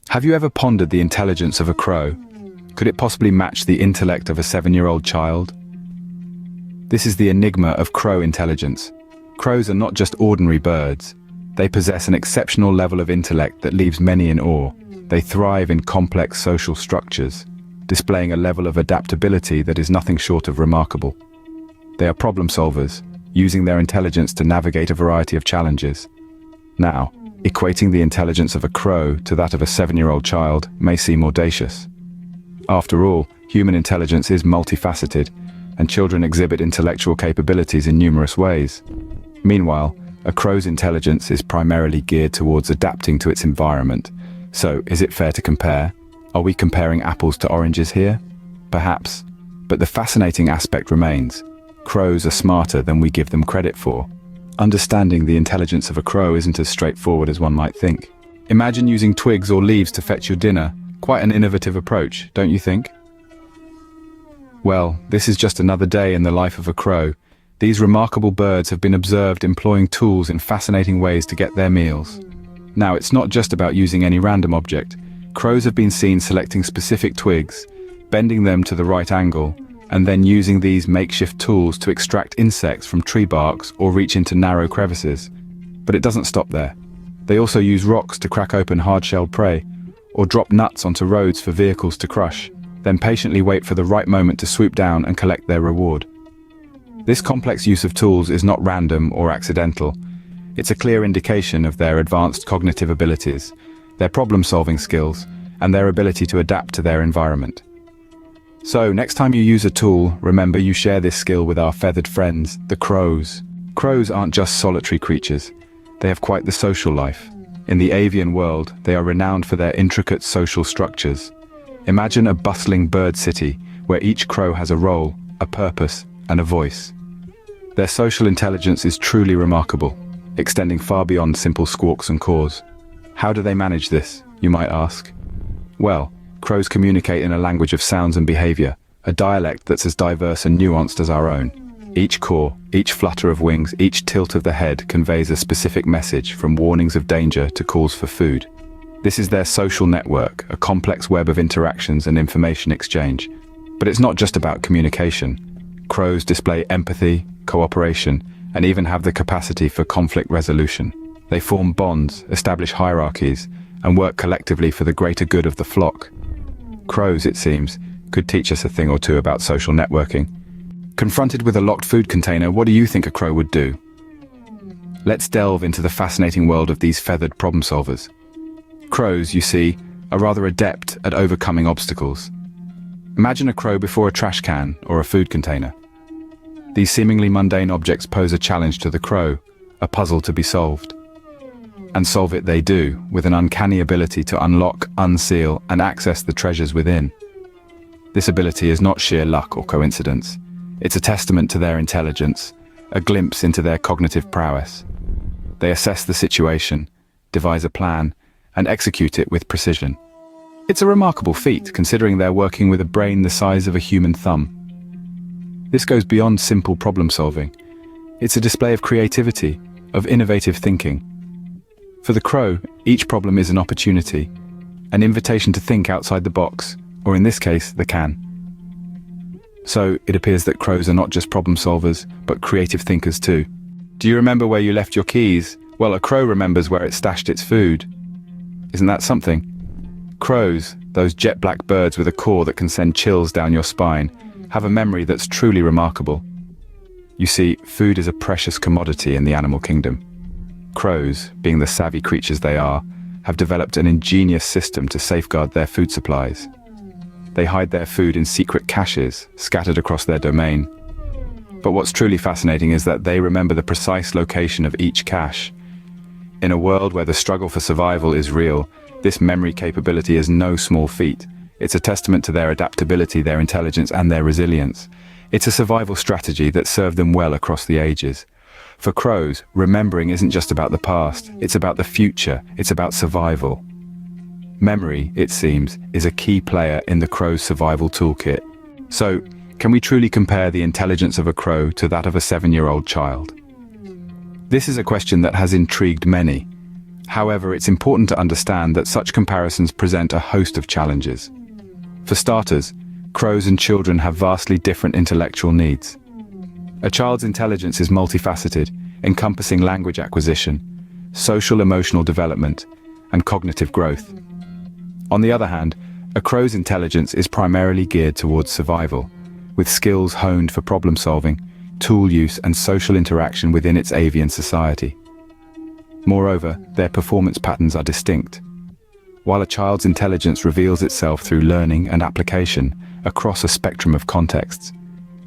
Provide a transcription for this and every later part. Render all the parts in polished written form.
Have you ever pondered the intelligence of a crow? Could it possibly match the intellect of a 7-year-old child? This is the enigma of crow intelligence. Crows are not just ordinary birds. They possess an exceptional level of intellect that leaves many in awe. They thrive in complex social structures, displaying a level of adaptability that is nothing short of remarkable. They are problem solvers, using their intelligence to navigate a variety of challenges. Now, equating the intelligence of a crow to that of a 7-year-old child may seem audacious. After all, human intelligence is multifaceted, and children exhibit intellectual capabilities in numerous ways. Meanwhile, a crow's intelligence is primarily geared towards adapting to its environment. So, is it fair to compare? Are we comparing apples to oranges here? Perhaps. But the fascinating aspect remains. Crows are smarter than we give them credit for. Understanding the intelligence of a crow isn't as straightforward as one might think. Imagine using twigs or leaves to fetch your dinner. Quite an innovative approach, don't you think? Well, this is just another day in the life of a crow. These remarkable birds have been observed employing tools in fascinating ways to get their meals. Now, it's not just about using any random object. Crows have been seen selecting specific twigs, bending them to the right angle, and then using these makeshift tools to extract insects from tree barks or reach into narrow crevices. But it doesn't stop there. They also use rocks to crack open hard-shelled prey, or drop nuts onto roads for vehicles to crush, then patiently wait for the right moment to swoop down and collect their reward. This complex use of tools is not random or accidental. It's a clear indication of their advanced cognitive abilities, their problem-solving skills, and their ability to adapt to their environment. So, next time you use a tool, remember you share this skill with our feathered friends, the crows. Crows aren't just solitary creatures. They have quite the social life. In the avian world, they are renowned for their intricate social structures. Imagine a bustling bird city where each crow has a role, a purpose, and a voice. Their social intelligence is truly remarkable, extending far beyond simple squawks and caws. How do they manage this, you might ask? Well, crows communicate in a language of sounds and behavior, a dialect that's as diverse and nuanced as our own. Each caw, each flutter of wings, each tilt of the head conveys a specific message, from warnings of danger to calls for food. This is their social network, a complex web of interactions and information exchange. But it's not just about communication. Crows display empathy, cooperation, and even have the capacity for conflict resolution. They form bonds, establish hierarchies, and work collectively for the greater good of the flock. Crows, it seems, could teach us a thing or two about social networking. Confronted with a locked food container, what do you think a crow would do? Let's delve into the fascinating world of these feathered problem solvers. Crows, you see, are rather adept at overcoming obstacles. Imagine a crow before a trash can or a food container. These seemingly mundane objects pose a challenge to the crow, a puzzle to be solved. And solve it they do, with an uncanny ability to unlock, unseal, and access the treasures within. This ability is not sheer luck or coincidence. It's a testament to their intelligence, a glimpse into their cognitive prowess. They assess the situation, devise a plan, and execute it with precision. It's a remarkable feat, considering they're working with a brain the size of a human thumb. This goes beyond simple problem solving. It's a display of creativity, of innovative thinking. For the crow, each problem is an opportunity, an invitation to think outside the box, or in this case, the can. So, it appears that crows are not just problem solvers, but creative thinkers too. Do you remember where you left your keys? Well, a crow remembers where it stashed its food. Isn't that something? Crows, those jet black birds with a caw that can send chills down your spine, have a memory that's truly remarkable. You see, food is a precious commodity in the animal kingdom. Crows, being the savvy creatures they are, have developed an ingenious system to safeguard their food supplies. They hide their food in secret caches scattered across their domain. But what's truly fascinating is that they remember the precise location of each cache. In a world where the struggle for survival is real, this memory capability is no small feat. It's a testament to their adaptability, their intelligence, and their resilience. It's a survival strategy that served them well across the ages. For crows, remembering isn't just about the past, it's about the future, it's about survival. Memory, it seems, is a key player in the crow's survival toolkit. So, can we truly compare the intelligence of a crow to that of a 7-year-old child? This is a question that has intrigued many. However, it's important to understand that such comparisons present a host of challenges. For starters, crows and children have vastly different intellectual needs. A child's intelligence is multifaceted, encompassing language acquisition, social emotional development, and cognitive growth. On the other hand, a crow's intelligence is primarily geared towards survival, with skills honed for problem solving, tool use, and social interaction within its avian society. Moreover, their performance patterns are distinct. While a child's intelligence reveals itself through learning and application across a spectrum of contexts,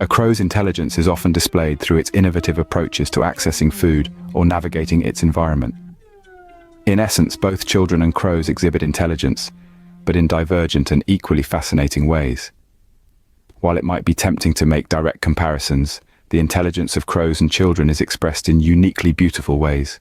a crow's intelligence is often displayed through its innovative approaches to accessing food or navigating its environment. In essence, both children and crows exhibit intelligence, but in divergent and equally fascinating ways. While it might be tempting to make direct comparisons, the intelligence of crows and children is expressed in uniquely beautiful ways.